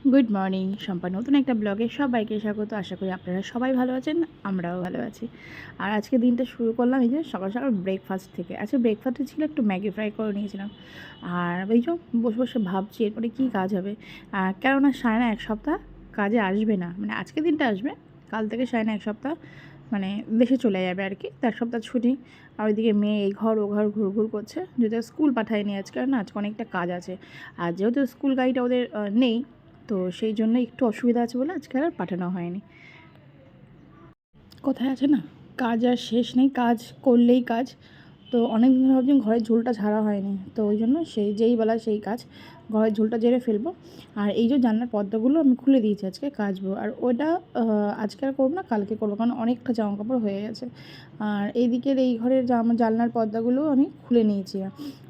Good morning সম্পা নতুন একটা ব্লগে সবাইকে স্বাগত। আশা করি আপনারা সবাই ভালো আছেন, আমরাও ভালো আছি। আর আজকে দিনটা শুরু করলাম এই যে সকাল সকাল ব্রেকফাস্ট থেকে। আজকে ব্রেকফাস্টে ছিল একটু ম্যাগি ফ্রাই করে নিয়েছিলাম। আর এই যে বসে বসে ভাবছি এরপরে কী কাজ হবে। কেননা সায়না এক সপ্তাহ কাজে আসবে না, মানে আজকে দিনটা আসবে, কাল থেকে সায়না এক সপ্তাহ মানে দেশে চলে যাবে আর কি। তো এক সপ্তাহ ছুটি। আর ওইদিকে মেয়ে এই ঘর ও ঘর ঘুরঘুর করছে, যদিও স্কুল পাঠায়নি আজকে, না আজকে অনেকটা কাজ আছে। আর যেহেতু স্কুল গাড়িটা ওদের নেই, তো সেই জন্য একটু অসুবিধা আছে বলে আজকে আর পাঠানো হয়নি। কোথায় আছে না, কাজ আর শেষ নেই, কাজ করলেই কাজ। তো অনেক দিন ভাবছি ঘরের ঝোলটা ঝাড়া হয়নি, তো ওই জন্য যেই বেলা সেই কাজ, ঘরের ঝোলটা ঝেড়ে ফেলবো। আর এই যে জানলার পর্দাগুলো আমি খুলে দিয়েছি, আজকে কাচবো। আর ওটা আজকে আর করবো না, কালকে করবো, কারণ অনেকটা জামা কাপড় হয়ে গেছে। আর এই দিকের এই ঘরের জানলার পর্দাগুলো আমি খুলে নিয়েছি।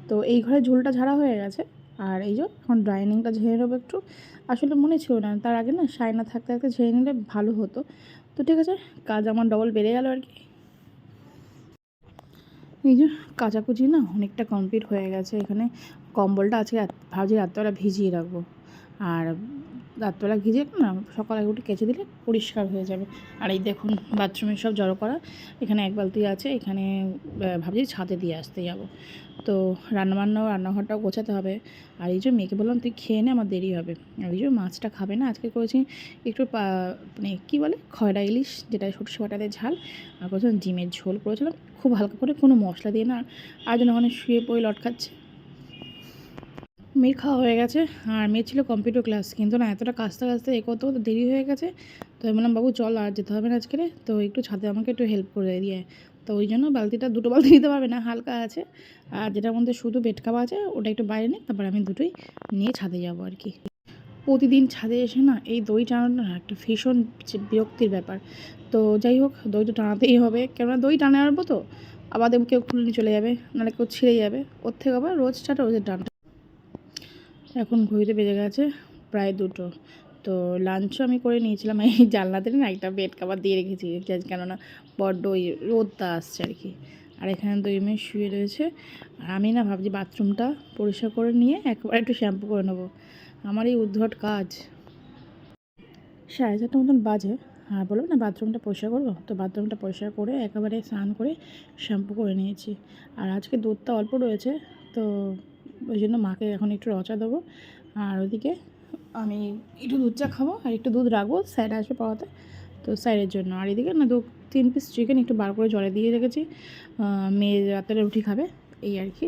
তো এই ঘরের ঝোলটা ঝাড়া হয়ে গেছে। আর এই যে এখন ডাইনিংটা ঝেড়ে নেবো একটু। আসলে মনে ছিল না, তার আগে না সায়না থাকতে থাকতে ঝেড়ে নিলে ভালো হতো। তো ঠিক আছে, কাজ আমার ডবল বেড়ে গেল আর কি। এই যে কাচাকুচি না অনেকটা কমপ্লিট হয়ে গেছে। এখানে কম্বলটা আজকে ভাবছি রাত্রেবেলা ভিজিয়ে রাখবো। আর রাত্রেবেলা ভিজিয়ে না সকালে উঠে কেচে দিলে পরিষ্কার হয়ে যাবে। আর এই দেখুন বাথরুমে সব জড়ো করা, এখানে এক বালতি আছে, এখানে ভাবছি ছাদে দিয়ে আসতে যাব। তো রান্নাবান্নাও রান্নাঘরটাও গোছাতে হবে। আর এই যে মেয়েকে বললাম তুই খেয়ে নে, আমার দেরি হবে। আর এই যে মাছটা খাবে না, আজকে করেছি একটু মানে কী বলে খয়রা ইলিশ, যেটা সরষে বাটাতে ঝাল। আর করেছিলাম ডিমের ঝোল করেছিলাম, খুব হালকা করে, কোনো মশলা দিয়ে না। আর যেন ওখানে শুয়ে পড়ে লটকাচ্ছে। মেয়ের খাওয়া হয়ে গেছে। আর মেয়ে ছিল কম্পিউটার ক্লাস, কিন্তু না এতটা কাজতে কাজতে করতে করতে দেরি হয়ে গেছে। তো আমি বললাম বাবু চল, আর যেতে হবে না আজকে, তো একটু ছাদে আমাকে একটু হেল্প করে দিয়ে। তো ওই জন্য বালতিটা, দুটো বালতি নিতে পারবে না, হালকা আছে। আর যেটার মধ্যে শুধু বেড কাবা আছে ওটা একটু বাইরে নিই, তারপর আমি দুটোই নিয়ে ছাদে যাবো আর কি। প্রতিদিন ছাদে এসে না এই দই টানাটা না একটা ভীষণ বিরক্তির ব্যাপার। তো যাই হোক, দই তো টানাতেই হবে, কেননা দই টানে আনবো তো আবার দেখবো কেউ খুলে নিয়ে চলে যাবে, নাহলে কেউ ছিঁড়ে যাবে, ওর থেকে আবার রোজ ছাটা রোজের টানটা। এখন ঘড়িতে বেজে গেছে প্রায় 2টো। তো লাঞ্চও আমি করে নিয়েছিলাম। এই জানলাতে না একটা বেড কাভার দিয়ে রেখেছি, কেননা বড্ড ওই রোদটা আসছে আর কি। আর এখানে তো মেয়ে শুয়ে রয়েছে। আর আমি না ভাবছি বাথরুমটা পরিষ্কার করে নিয়ে একবার একটু শ্যাম্পু করে নেবো। আমার এই উদ্ভট কাজ। 4:30 মতন বাজে। আর বললাম না বাথরুমটা পরিষ্কার করবো, তো বাথরুমটা পরিষ্কার করে একেবারে স্নান করে শ্যাম্পু করে নিয়েছি। আর আজকে দুধটা অল্প রয়েছে, তো ওই জন্য মাকে এখন একটু রচা দেবো। আর ওদিকে আমি একটু দুধ চা খাবো, আর একটু দুধ রাখবো, স্যার আসবে পড়াতে, তো স্যারের জন্য। আর এদিকে না 2-3 পিস চিকেন একটু বার করে জলে দিয়ে রেখেছি, মেয়ে রাতের রুটি খাবে, এই আর কি।